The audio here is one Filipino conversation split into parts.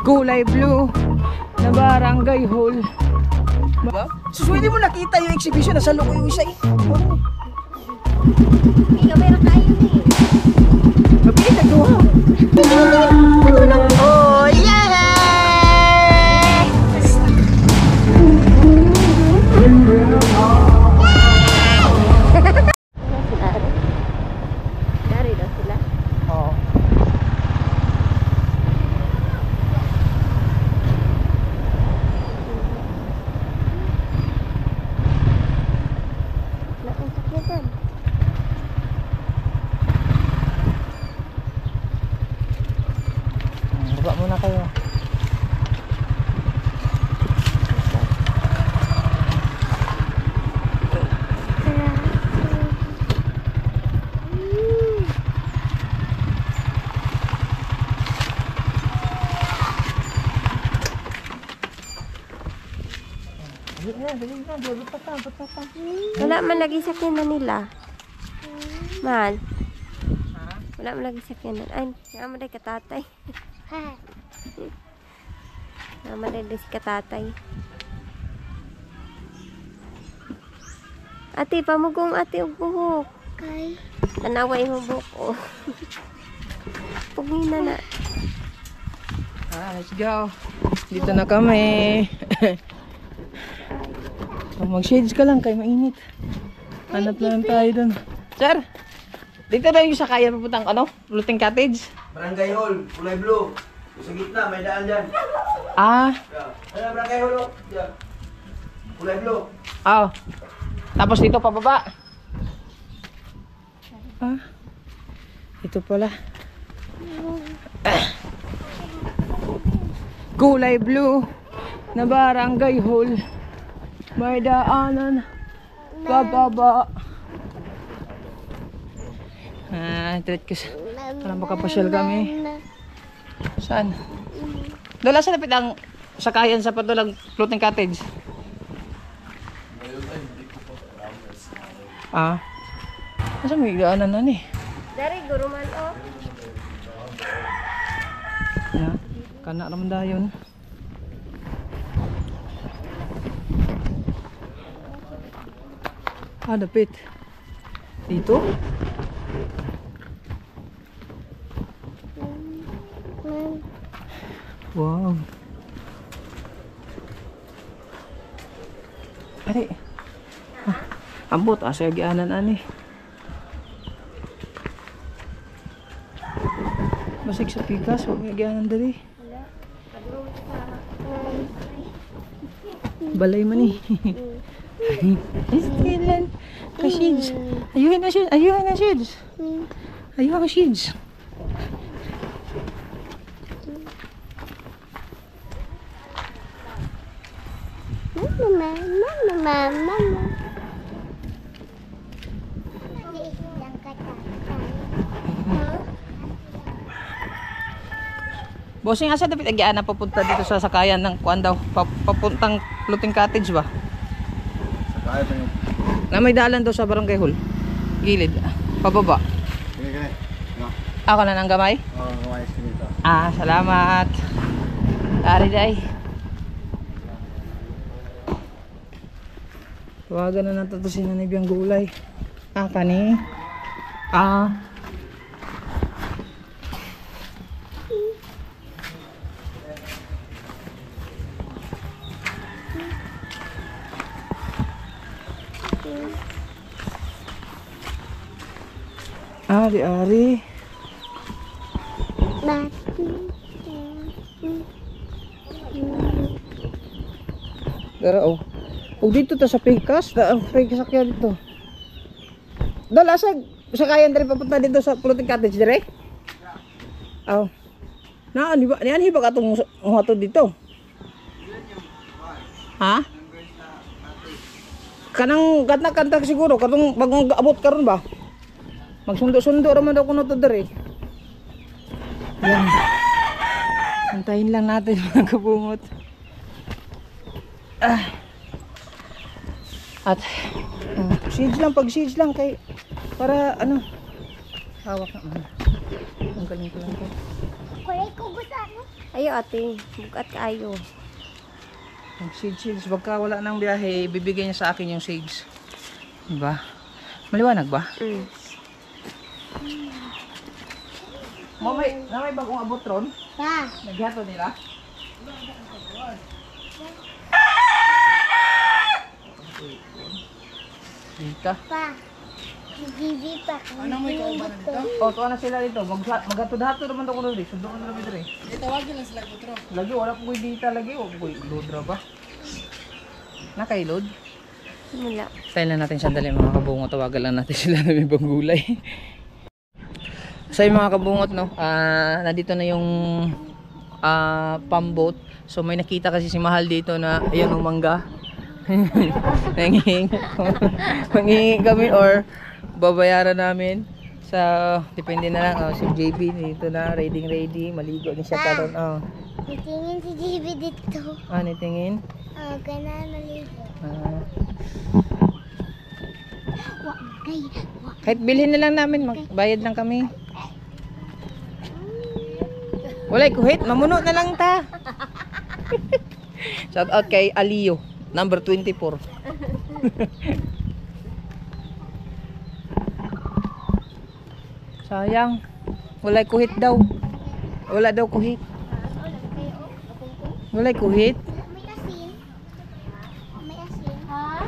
Kulay blue na barangay hall. So, hindi mo nakita yung exhibition na sa loob yung isa eh. Hindi ka meron tayo eh. Mabili ka doon. Oh, yeah! Dari daw sila. Oo. Nakang sakyasan. Baba muna kayo. Wala man lagi sakyanan nila. Mahal. Wala man lagi sakyanan. Ay, naman day katatay. Naman day si katatay. Ate, pamugong ate og buhok. Kay. Tanaway mo buhok. Oh. Pugina na. Let's go. Dito na kami. Mag-shades ka lang kay mainit. Hanap na lang tayo dun. Sir, dito na yung sakayan papuntang ano? Floating cottage? Barangay Hall, kulay blue. Sa gitna, may daan dyan. Ah, Ano, Barangay Hall, oh. Dyan. Kulay blue. oh. Tapos dito pababa. Ah, ito pala. Kulay blue na barangay hall. May daanan pababa. Treat ko sa para makapasyal kami. Saan? Doon sa lapit ang sakayan sa patulang floating cottage. Ah. Asa may daanan na ni? Dari guruman oh. Ya, kana naman dayon. Dapit. Dito? Wow. Ari. Ambot asa gianan ani. Basig sa pikas, wag gianan diri. Balay man ni. Stilan. Kashids. Ayuhin na shids. Ayuhin na shids. Ayuhin na shids. Mama. Bossing asa dapat agiana papunta dito sa sakayan ng kuan daw papuntang floating cottage ba? Sakay pa yung... Na may dalan daw sa barangay hall. Gilid. Pababa. Kini. No? Ako na ng gamay? Oo, kumayos ka dito. Ah, salamat. Ari day. Tawagan na natin to si Nanay Biyang Gulay. Ah, kani? Ah. Ari-ari. Dara oh. Ug dito ta sa Pikas, ang sakya dito. Dala sa sakayan diri papunta dito sa floating cottage dire. Oh. Na ani ba? Niyan hiba katong moto dito. Ha? Kanang kanta siguro katong bagong abot karon ba? Magsundo-sundo ra man daw kuno to dire. Yan. Antayin lang natin mga kabungot. At siege lang, pag siege lang kay para ano hawak na. Ang galing ko lang to. Kulay ko gusto ano? Ayo ate, bukat kayo. Yung seeds. Pagka wala ng biyahe, bibigyan niya sa akin yung seeds. Diba? Maliwanag ba? Mamay, na may bagong abotron? Pa. Nagyato nila? Dita. Pa. Hindi pa. Ano mo ikaw ba na dito? O, tuwa na sila dito. Maghatod-hatod naman ako rin. Sundo ko na namin rin. Tawagin lang sila butro. Lagi, wala po ko'y dita lagi. Wala po ko'y load ra ba? Nakailod? Wala. Tayo lang natin sandali mga kabungot. Tawagan lang natin sila na may banggulay. So yung mga kabungot, no, nandito na yung pamboat. So may nakita kasi si Mahal dito na ayan yung mangga. Manghihingi kami or babayaran namin. So depende na lang. Si JB dito na, ready. Maligo din siya karon. Nitingin si JB dito. Nitingin. Ganaan maligo. Kahit bilhin na lang namin, magbayad lang kami. Walay kuhit, mamuno na lang ta. Shout out kay Alio, number 24. Sayang, walay kuhit daw. Wala daw kuhit. Walay kuhit. May asin. May asin. Ha?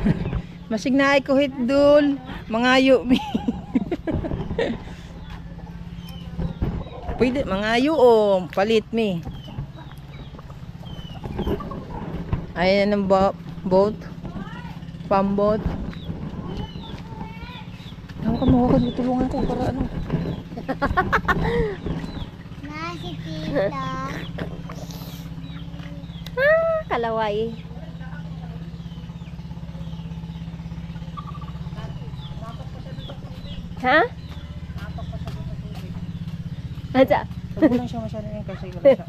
Masig na ay kuhit dul. Mangayo mi. Pwede, mangayo o palit mi. Ayan ang boat. Pambot. Ako ka mawakan, tulungan ko para ano. Si tita. Kalaway. Ha? Aja. Sabi lang siya masyado yung kasi lang siya.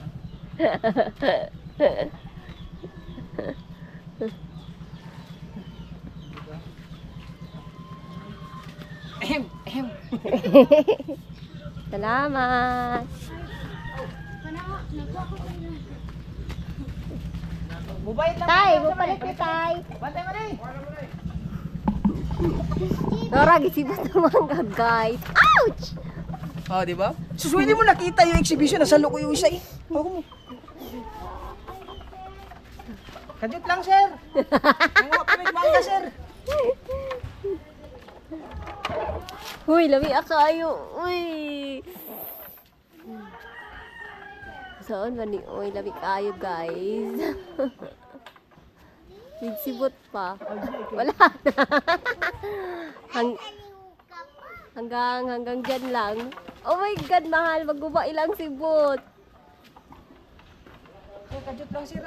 Salamat. Bubayad lang. Tay, bupalit ni Tay. Bantay mo rin. Dora, gisibot naman guys. Ouch! Di ba? Suswede mo nakita yung exhibition, nasa loko yung isa eh. Ako mo. Kadit lang, sir. Mga pamigmangga, sir. Uy, lami akayo. Uy. Saan ba ni? Uy, lami kayo guys. Nagsibot pa. Wala na. Hanggang dyan lang. Oh my God, mahal. Magguba ilang sibot. Kadit lang, sir.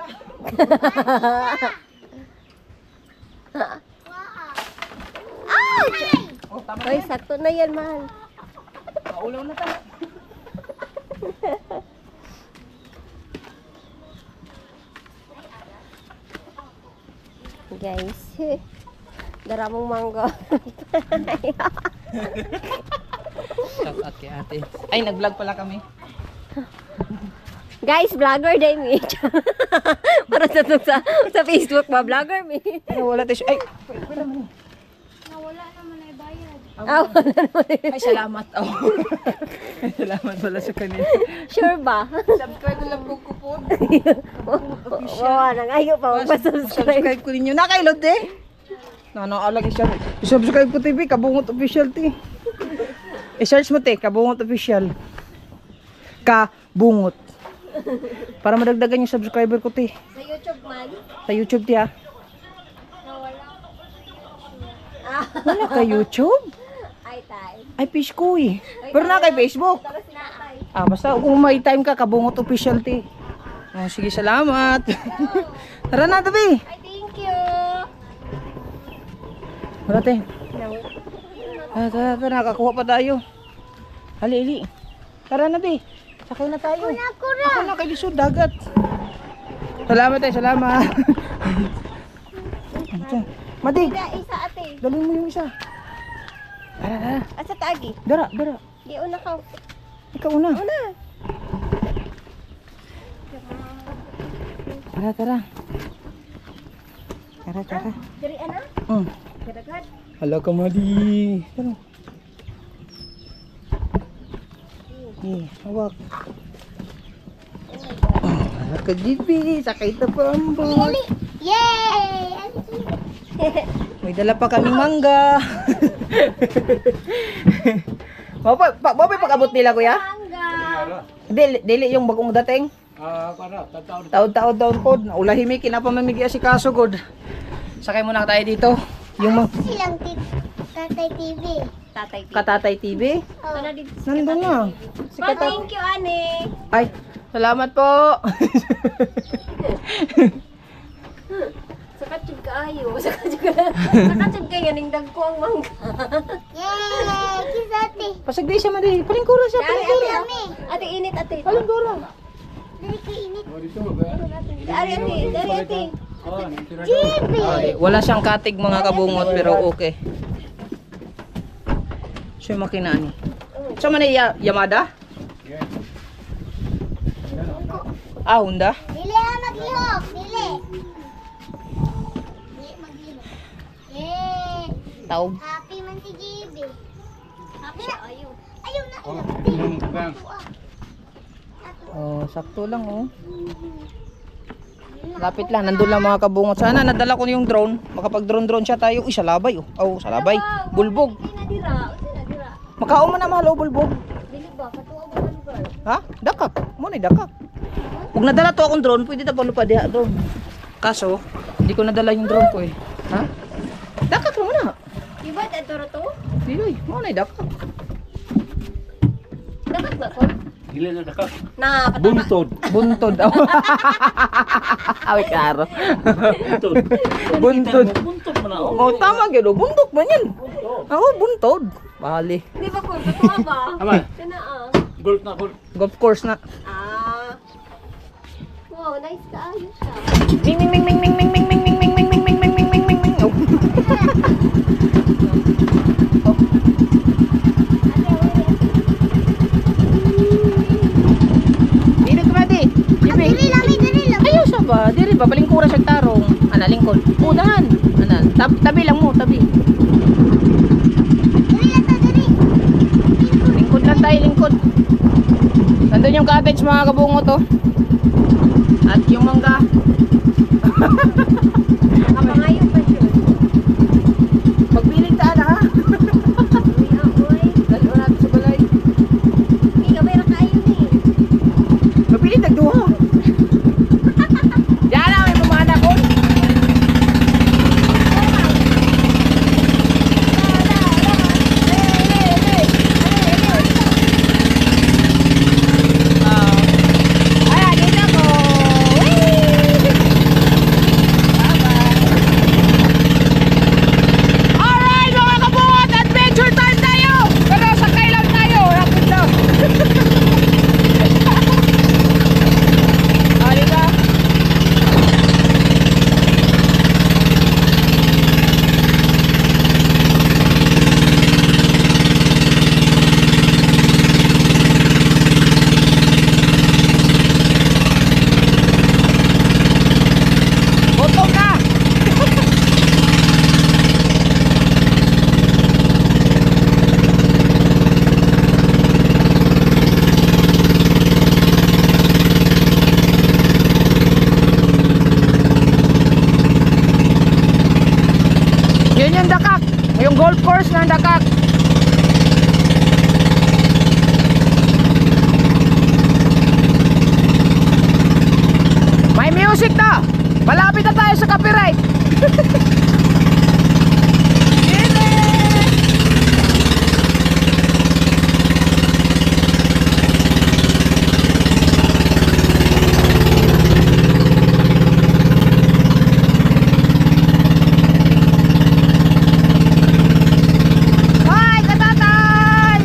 Oh, tama. Uy, sakto na yan, mahal. Maulaw na tayo. Guys, daramong mangga. Shout out kay ate. Ay, nag-vlog pala kami. Guys, vlogger day mi. Para sa Facebook ba vlogger mi. Ano, wala tayo. Ay, pwede naman. Nawala naman ay bayad. Wala naman. Ay, salamat. Salamat pala sa kanila. Sure ba? Subscribe na lang po ko po. Oo, nangayo pa magpa-subscribe. Subscribe ko ninyo. Nakailod eh. Alagi siya. Subscribe ko TV, Kabungot Official ti. I-search mo te, Kabungot Official. Kabungot. Para madagdagan yung subscriber ko ti. Sa YouTube man? Sa YouTube ti ha. Nawala. Wala ka YouTube? Ay, tay. Ay, fish ko eh. Pero na kay Facebook. Tapos na, tay. Basta kung may time ka, Kabungot Official ti. Sige, salamat. Tara na, tabi. Ay, thank you. Wala te. Tara, nakakuha pa tayo. Hali. Tara na, be. Sakay na tayo. Ako na, kay Lisod, dagat. Salamat tayo, salamat. Madig, Isa, ate. dali mo yung isa. Tara. Asa tagi? Dara. Di una ka. Ikaw una. Una. Tara, tara. Tara, tara. Diri ana. Kadagat. Hala ka, Madi. Tara. Hawak. Hala ka, GB. Sakay ta pa ang boat. Yay! May dala pa kaming mangga. Mabay pag-abot nila, kuya? Mangga. Dili yung bagong dating. Taod-taod po. Ulahimi, kinapamamigya si Kaso, God. Sakay muna tayo dito. Yung Silang Tatay TV. Tatay. Katatay TV. Ano dito? Nandun na. Si Pa, thank you, Ane. Ay, salamat po. Sakatsyog kaayo. Sakatsyog kayo ning dagko ang mangga. Yay! Kisati. Pasagdi siya, Madi. Palingkura siya, palingkura. Kami. Ate, init, ate. Palingkura. Dali ko init. Dari, ate. Dari, ate. GB! Ay, wala siyang katig mga kabungot pero okay. So yung makina ni. So man Yamada? Ah, Honda? Dili maglihok. Dili. Dili maglihok. Yay! Taob. Happy man si GB. Happy na. Ayaw. Ayaw na. Oh, sakto lang oh. Lapit lang, nandun lang mga kabungot. Sana nadala ko yung drone. Makapag-drone siya tayo. Uy, salabay oh. Oh, salabay. Bulbog. Nadira. Nadira. Makaon mo na mahal oh, bulbog. Dili ba? Katuwa ba man ba? Ha? Dakak. Muna dakak. Kung nadala to akong drone, pwede na pa diha drone. Kaso, hindi ko nadala yung drone ko eh. Ha? Dakak mo na. Iba toro to? Diloy, muna dakak. Dapat ba ko? Dili na dakak. Na patama. Buntod. Buntod daw. Awi klaro. Buntod. Buntod. Buntod mo na. Oh, tama gyud. Buntok man yan. Oo, buntod. Bali. Di ba ko? Katuwa ba? Ama, Kana ah. golf na golf. Golf course na. Ah. Wow, nice kaayo siya. Ming ming ming ming ming ming ming ming ming ming ming ming ming ming ming ming ming ming. Oh. Dili ka Madi. Jibi. Dili lang. Ayaw siya ba? Dili ba balingkura siya tarong. Ana lingkod. Udahan. Ana, tabi lang mo, tabi. Dili lang ta dili. Lingkod lang tayo, lingkod. Nandun yung cottage mga kabungot to. At yung mangga. Kapangayon pa siya. Magpiling taan ha. Uy, aoy. Dalo natin sa balay. Ikaw may rakayo ni. Magpiling tagduha. Diyan na may pamana ko. Ay, dito ko. Alright mga kabungot, adventure time tayo! Pero sakay lang tayo, rapid lang. Ah, diba? Botong na! Yun yung dakak. Yung golf course ng dakak. May music na. Malapit na tayo sa copyright. Hi, katatay!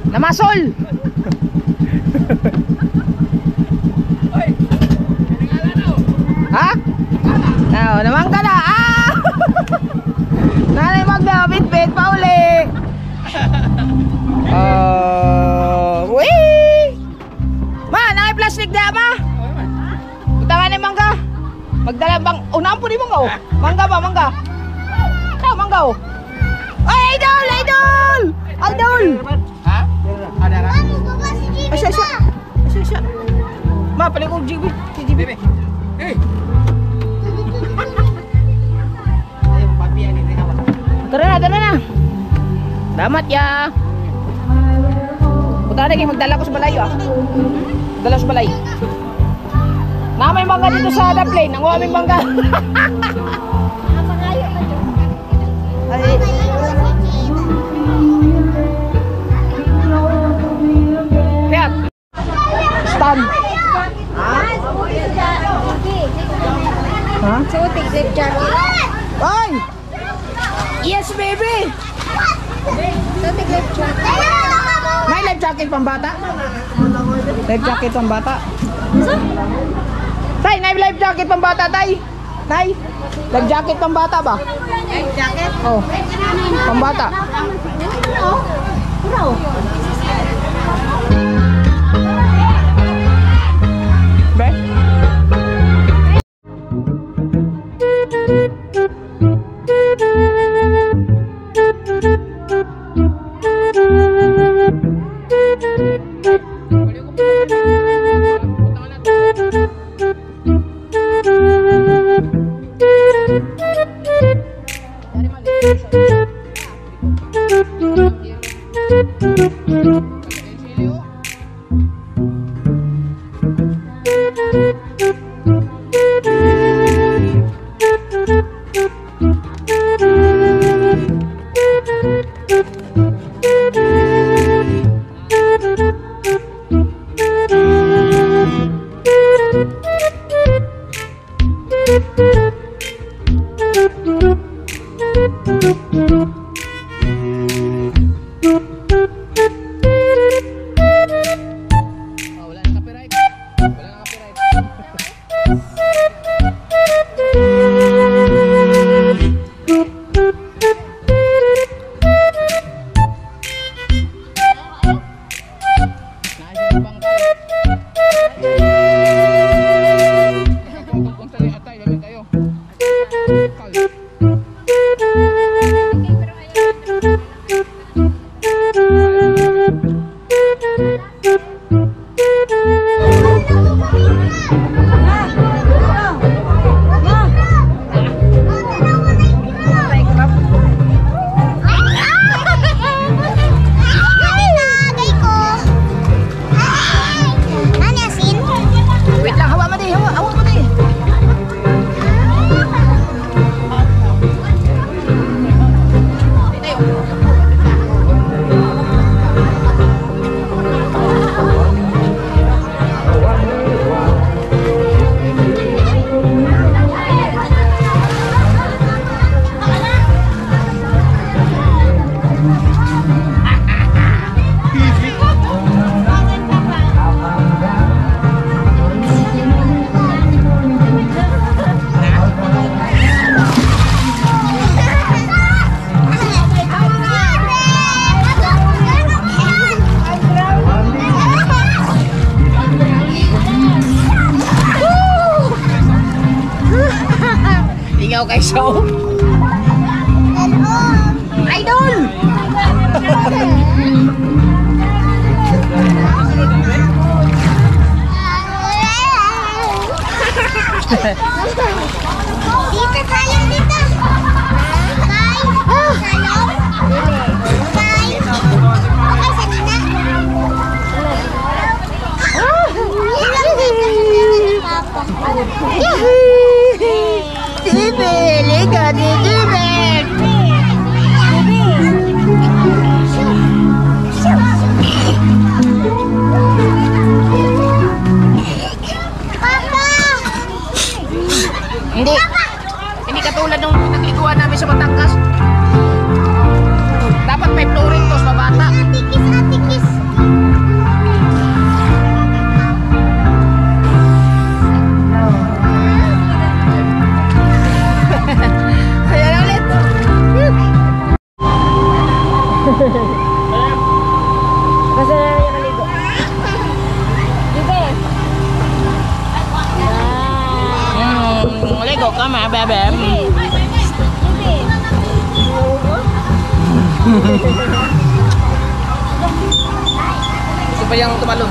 Namasol! Ha? Namangga na! Ah! Nanay mo oh. Mangga ba, mangga? Ito, mangga oh. Ay, idol, idol! Idol! Ha? Ada kan? Kamu bawa si JB. Asya, asya. Asya, asya. Ma, paling kong GB. Si GB. Bebe. Eh. Ayo, papi yang ini apa? Tara na, tara na. Salamat ya. Punta na kayo, magdala ko sa balay ah. Dala sa balay. Na may mangga dito sa Dublin. Ang aming mangga. Ay, Piat. Stand. Ha? Suotik life jacket. Ay! Yes, baby! Suotik life jacket. May life jacket pang bata? Life jacket pang bata? Tay, may life jacket pang bata, tay? Tay, life jacket pang bata ba? Life jacket? Oh, pang bata. Be? Wala nang copyright. Wala nang copyright. Nasa bang kung sa atay namin kayo. Wait lang, hawa mo di, hawa mo di. Ingaw kay Shaw. Idol! Dito tayo dito. Bye. Salong. Bye. Okay, sanina. Papa. Jibe, liga di Jibe. Papa. Gusto pa yung tumalon.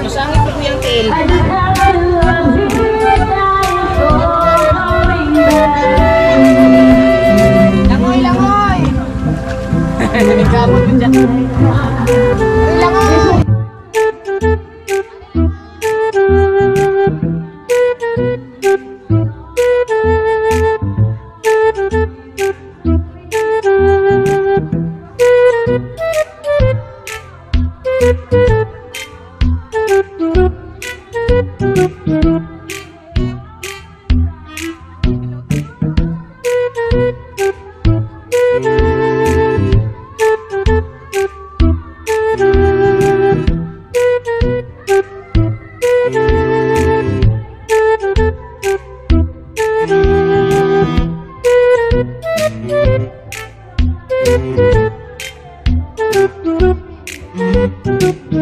Masangit po yung tail. Langoy, langoy! Nagkamot mo dyan. Langoy! Thank you.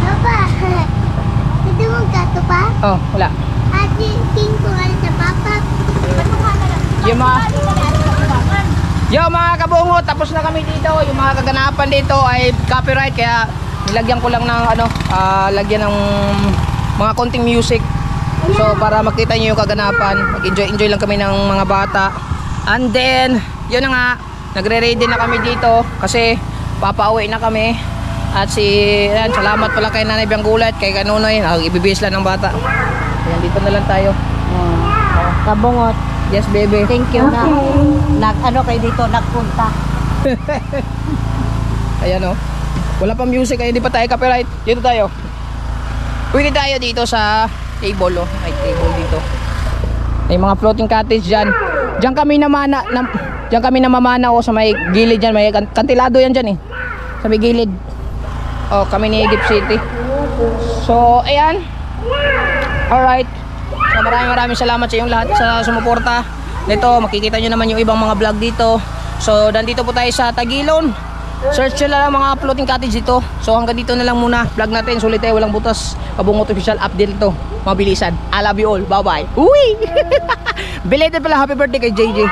Papa, pwede mong gato pa? Oh, wala. Ate, tingin ko nga sa papa. Yung mga kabungo, tapos na kami dito. Yung mga kaganapan dito ay copyright, kaya nilagyan ko lang ng lagyan ng mga konting music. So para makita nyo yung kaganapan, mag-enjoy lang kami ng mga bata. And then, yun na nga, nagre-ready na kami dito kasi papauwi na kami. At ayan, salamat pala kay Nanay Bianggulat, kay Kanunoy, ibibis lang ng bata. Ayan, dito na lang tayo. Kabungot. Yes, baby. Thank you na. Ano kayo dito nagpunta. Ayan o. Wala pang music, kaya hindi pa tayo copyright. Dito tayo. Pwede tayo dito sa table o. May table dito. May mga floating cottage dyan. Diyan kami namamana o sa may gilid dyan. May kantilado yan dyan eh. Sa may gilid. O, kami ni Gift City. So, ayan. Alright. So, maraming salamat sa inyong lahat sa sumuporta. Dito, makikita nyo naman yung ibang mga vlog dito. So, nandito po tayo sa Tagilon. Search nyo lang mga floating cottage dito. So, hanggang dito na lang muna. Vlog natin, sulit tayo, walang butas. Kabungot official update ito. Mabilisan. I love you all. Bye-bye. Uy! Belated pala, happy birthday kay JJ.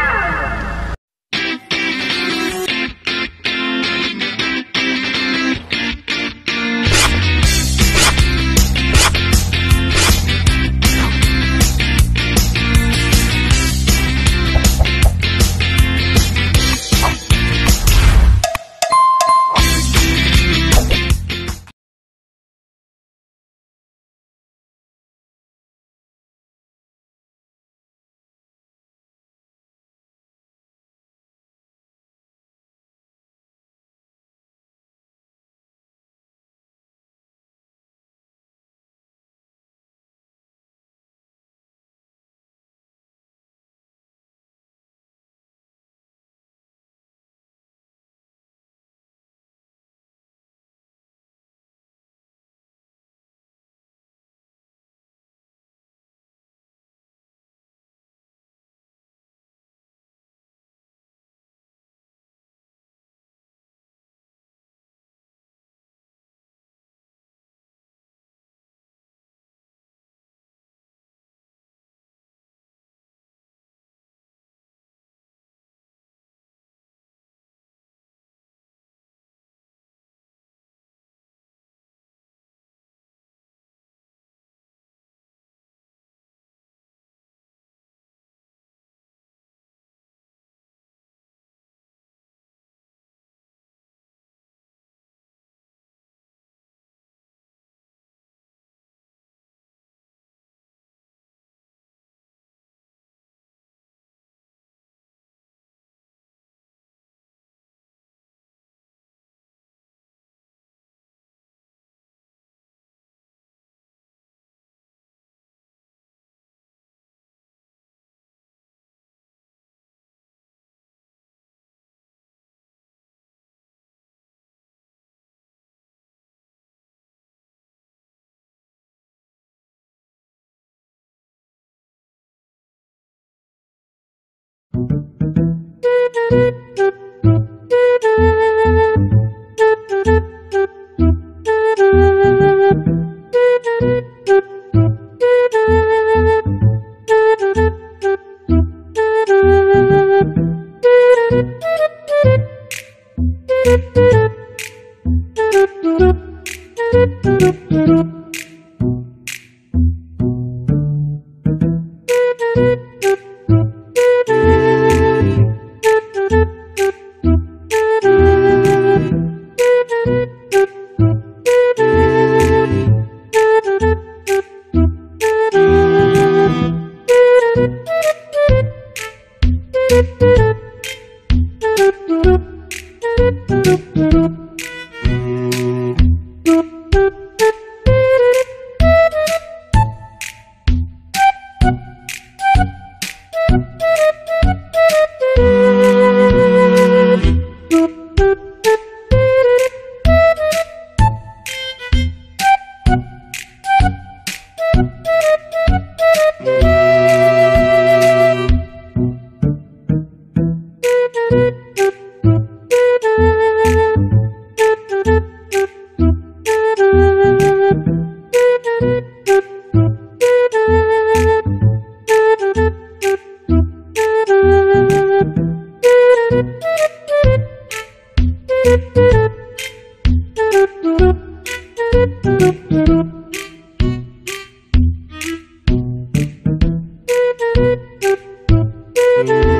Thank you.